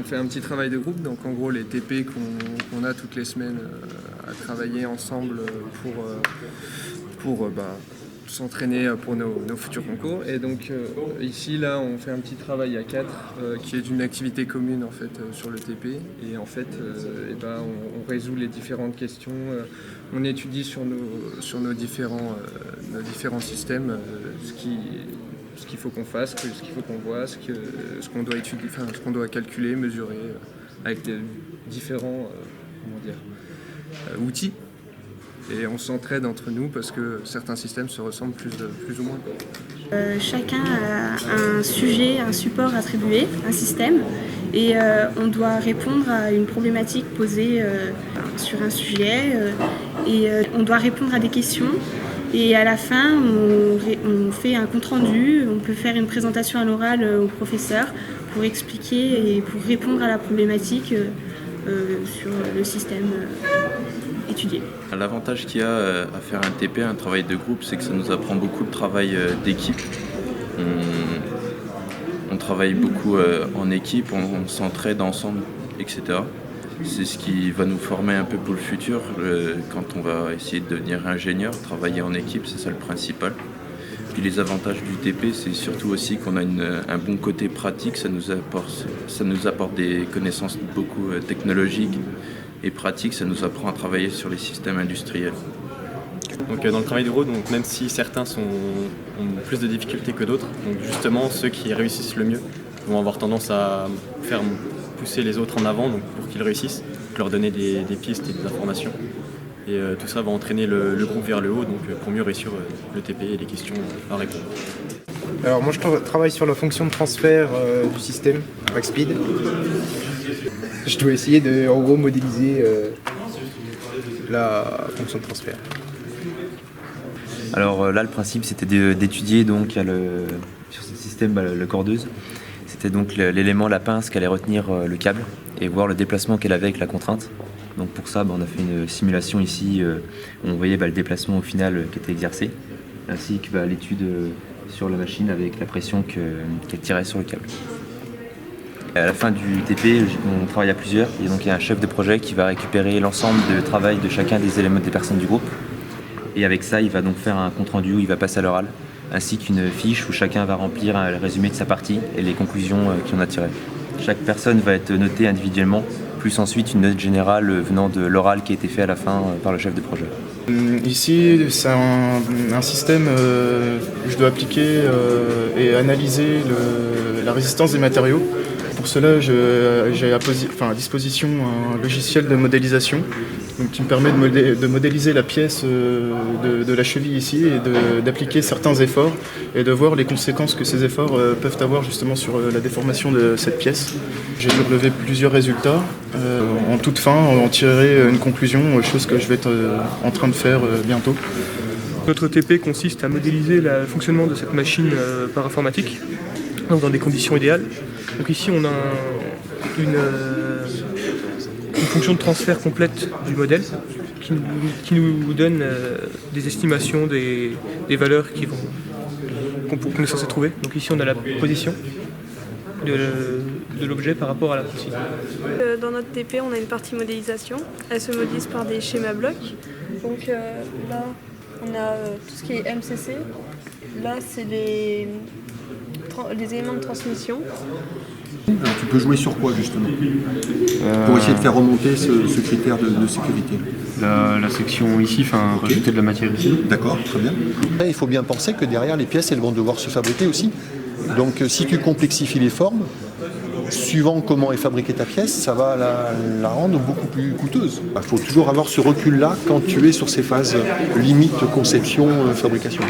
on fait un petit travail de groupe, donc en gros les TP qu'on a toutes les semaines à travailler ensemble pour s'entraîner pour nos futurs concours. Et donc ici là on fait un petit travail à 4 qui est une activité commune en fait sur le TP, et en fait on résout les différentes questions, on étudie sur nos différents systèmes ce qu'il faut qu'on fasse, ce qu'il faut qu'on voit, ce qu'on doit étudier, ce qu'on doit calculer, mesurer avec des différents outils. Et on s'entraide entre nous parce que certains systèmes se ressemblent plus ou moins. Chacun a un sujet, un support attribué, un système, et on doit répondre à une problématique posée sur un sujet, et on doit répondre à des questions. Et à la fin, on fait un compte-rendu, on peut faire une présentation à l'oral au professeur pour expliquer et pour répondre à la problématique sur le système étudié. L'avantage qu'il y a à faire un TP, un travail de groupe, c'est que ça nous apprend beaucoup le travail d'équipe. On travaille beaucoup en équipe, on s'entraide ensemble, etc. C'est ce qui va nous former un peu pour le futur, quand on va essayer de devenir ingénieur, travailler en équipe, c'est ça le principal. Puis les avantages du TP, c'est surtout aussi qu'on a un bon côté pratique, ça nous apporte des connaissances beaucoup technologiques et pratiques, ça nous apprend à travailler sur les systèmes industriels. Donc dans le travail de groupe, donc même si certains ont plus de difficultés que d'autres, donc justement ceux qui réussissent le mieux vont avoir tendance à faire pousser les autres en avant, donc pour qu'ils réussissent, leur donner des pistes et des informations. Et tout ça va entraîner le groupe vers le haut, donc pour mieux réussir le TP et les questions à répondre. Alors moi je travaille sur la fonction de transfert du système Rackspeed. Je dois essayer de en gros modéliser la fonction de transfert. Alors là le principe c'était d'étudier donc sur ce système le cordeuse. C'était donc l'élément, la pince qui allait retenir le câble et voir le déplacement qu'elle avait avec la contrainte. Donc pour ça, on a fait une simulation ici où on voyait le déplacement au final qui était exercé, ainsi que l'étude sur la machine avec la pression qu'elle tirait sur le câble. Et à la fin du TP, on travaille à plusieurs, et donc il y a un chef de projet qui va récupérer l'ensemble de travail de chacun des éléments des personnes du groupe. Et avec ça, il va donc faire un compte-rendu où il va passer à l'oral, ainsi qu'une fiche où chacun va remplir un résumé de sa partie et les conclusions qu'il en a tirées. Chaque personne va être notée individuellement, plus ensuite une note générale venant de l'oral qui a été fait à la fin par le chef de projet. Ici, c'est un système où je dois appliquer et analyser la résistance des matériaux. Pour cela, j'ai à disposition un logiciel de modélisation qui me permet de modéliser la pièce de la cheville ici et d'appliquer certains efforts et de voir les conséquences que ces efforts peuvent avoir justement sur la déformation de cette pièce. J'ai relevé plusieurs résultats. En toute fin, en tirer une conclusion, chose que je vais être en train de faire bientôt. Notre TP consiste à modéliser le fonctionnement de cette machine par informatique, donc dans des conditions idéales. Donc ici on a une fonction de transfert complète du modèle qui nous donne des estimations des valeurs qu'on est censé trouver. Donc ici on a la position de l'objet par rapport à la consigne. Dans notre TP on a une partie modélisation, elle se modélise par des schémas blocs. Donc là on a tout ce qui est MCC, là c'est les éléments de transmission. Alors, tu peux jouer sur quoi justement pour essayer de faire remonter ce critère de sécurité? La section ici, rajouter de la matière ici. D'accord, très bien. Il faut bien penser que derrière les pièces, elles vont devoir se fabriquer aussi. Donc si tu complexifies les formes, suivant comment est fabriquée ta pièce, ça va la rendre beaucoup plus coûteuse. Il faut toujours avoir ce recul-là quand tu es sur ces phases limite conception-fabrication.